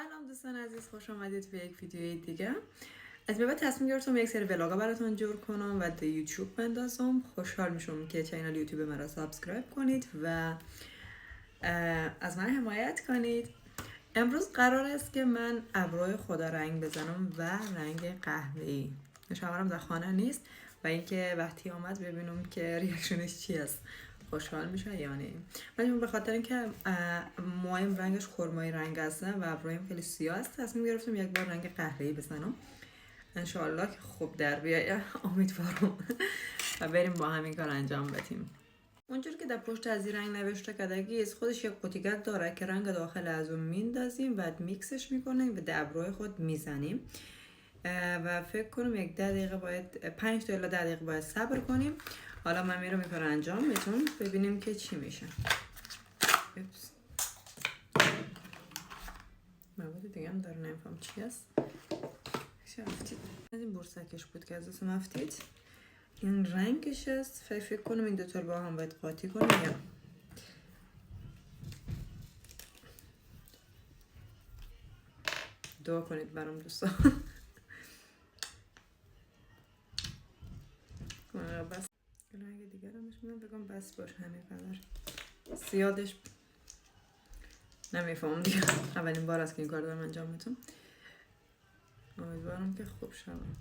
سلام دوستان عزیز، خوش آمدید به یک ویدیوی دیگه. از به بعد تصمیم گرفتم یک سری ولاگا براتون جور کنم و در یوتیوب بندازم. خوشحال میشم که چینل یوتیوب من را سابسکرایب کنید و از من حمایت کنید. امروز قرار است که من ابروی خدا رنگ بزنم و رنگ قهوه‌ای. شوهرم در خانه نیست و اینکه وقتی آمد ببینم که ریاکشنش چی است، خوشحال میشه یا نه. من به خاطر اینکه موهایم رنگش خرمایی رنگ است و ابرویم خیلی سیاه است، تصمیم گرفتم یک بار رنگ قهوه‌ای بزنم. انشالله که خوب در بیاید، امیدوارم و بریم با همین کار انجام بدیم. اونجور که در پشت از این رنگ نوشته کدگی است، خودش یک قوطیگک داره که رنگ داخل از اون میندازیم و میکسش میکنیم و در ابروی خود میزنیم و فکر کنم 5 تا الی 10 دقیقه باید صبر کنیم. حالا من میرم این کار انجام میتونم ببینیم که چی میشه. مواد دیگه هم داره، نمیفهم چی است. شفتید از این بورسکش بود که از دستم افتید. این رنگش است. فکر کنم این دوتا با هم باید قاطی کنیم یا دعا کنید برام دوستان. بس رنگ دیگر هم میشونم بگم بس باش، همین قدر زیادش نمیفهم دیگه. اولین بار است که این کار دارم انجام میدم. امیدوارم که خوب شوم.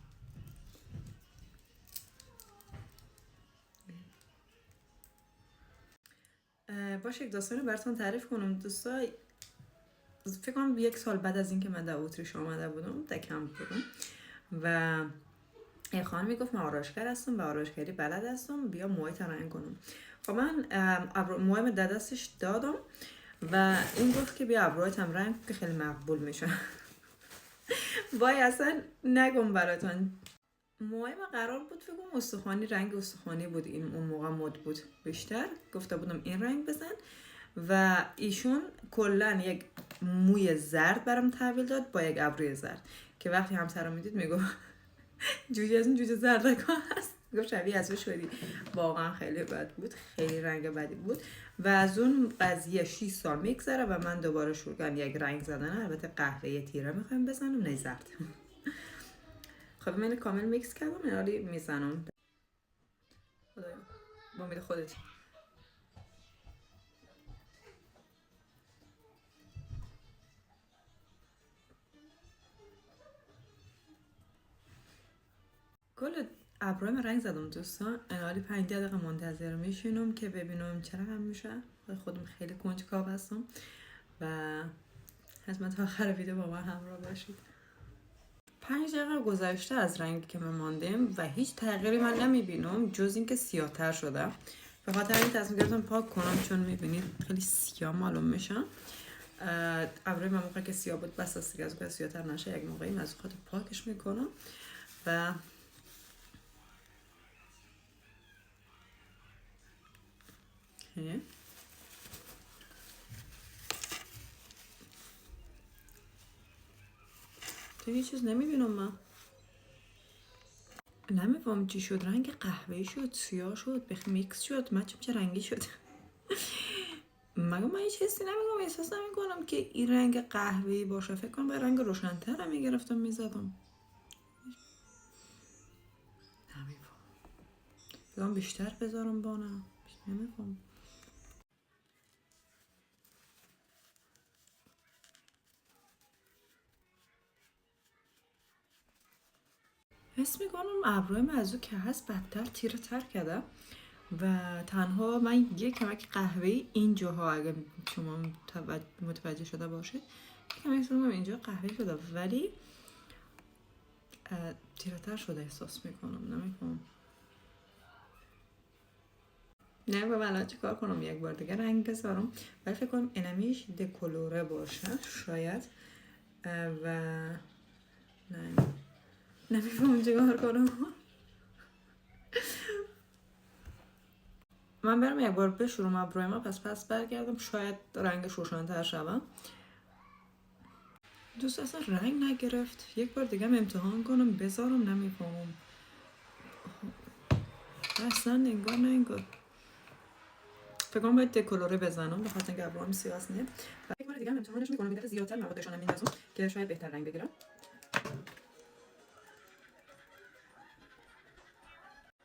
باشه، یک داستانی براتون تعریف کنم دوستا. فکر کنم 1 سال بعد از اینکه من در اتریش آمده بودم، در کمپ بودم و یه خانم میگفت من آرایشگر هستم و آرایشگری بلد هستم، بیا موهایت رنگ کنم. خب من موهایم در دستش دادم و این گفت که بیا ابروهایت هم رنگ که خیلی مقبول میشه. وای اصلا نگم براتون، موهایم قرار بود فکر کنم استخوانی، رنگ استخوانی بود، این اون موقع مد بود بیشتر. گفته بودم این رنگ بزن و ایشون کلا یک موی زرد برام تحویل داد با یک ابروی زرد که وقتی همسرم میدید میگفت جوجه از این جوجه زردکا هست. گفت شبیه از شدی. واقعا خیلی بد بود، خیلی رنگ بدی بود و از اون قضیه 6 سال میگذره و من دوباره شروع کردم یک رنگ زدن. البته قهوه‌ای تیره میخوایم بزنم، نه زرد. خب من کامل میکس کردم، حالا میزنم. خدایا با امید خودت. کل ابرویم رنگ زدم دوستان. حالا 5 دقیقه منتظر میشینم که ببینم چرا هم میشه. خودم خیلی کنجکاو هستم و حتما تا آخر ویدیو با من همراه باشید. 5 دقیقه گذشته از رنگی که من ماندیم و هیچ تغییری من نمیبینم جز اینکه سیاه‌تر شده. به خاطر این تصمیم گرفتم پاک کنم، چون میبینید خیلی سیاه معلوم میشه. ابروی من موقع که سیاه بود بس است دیگه، از اون سیاه‌تر نشه یک موقعی از خاطر پاکش میکنم و تو هیچ چیز نمیبینم. من نمیفهم چی شد، رنگ قهوه‌ای شد، سیاه شد، میکس شد، من چه رنگی شد. من هیچ حسی نمیکنم، احساس نمیکنم که این رنگ قهوه‌ای باشه. فکر کنم به رنگ روشن‌تر میگرفتم میزدم. نمیفهم، بگم بیشتر بذارم بانم، نمیفهم. حس میکنم ابرویم از اون که هست بدتر تیره تر کرده و تنها من یه کمک قهوه‌ای اینجاها، اگه شما متوجه شده باشید، کمک کنم اینجا قهوه‌ای شده ولی تیره تر شده احساس میکنم. نمیکنم نه با الان چی کار کنم، یک بار دیگه رنگ بذارم ولی فکر کنم اینمیش دکولوره باشه شاید و نمیفهم چی کار کنم. من برم یک بار بشورم ابرویم پس برگردم، شاید رنگش روشن‌تر شوم. دوست اصلا رنگ نگرفت. یک بار دیگه امتحان کنم بذارم، نمیفهمم اصلا. انگار فکر کنم باید دکولوره بزنم به خاطر اینکه ابروام سیاه است. فکر کنم دیگه هم امتحانش میکنم، یه زیادتر موادشون هم میندازم که شاید بهتر رنگ بگیرم.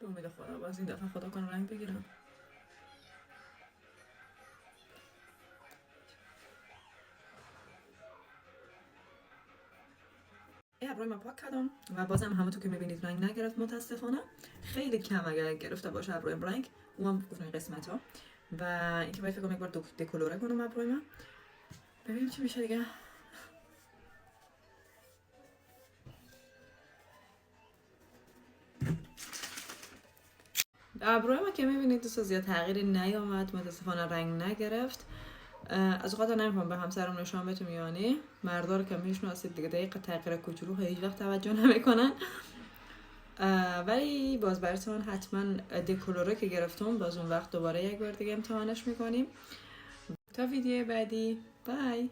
به امید خدا باز این دفعه خدا کنه رنگ بگیرم. ابروی من پاک کردم و بازم همونطور که میبینید رنگ نگرفت متاسفانه. خیلی کم اگر گرفته باشه ابرویم رنگ، اونم گفتم قسمت ها. و اینکه باید فکر کنم یک بار دکولوره کنم ابروی من، ببینیم چی میشه دیگه. ابروی ما که میبینید دوستا زیاد تغییری نیامد، متاسفانه رنگ نگرفت. از خاطر نمیکنم به همسرم نشان بهتون میانی مردا رو که میشناسید دیگه دقیق تغییر کوچولو هیچ وقت توجه نمیکنن. ولی باز براتون حتما دکولوره که گرفتم باز اون وقت دوباره یک بار دیگه امتحانش میکنیم. تا ویدیو بعدی، بای.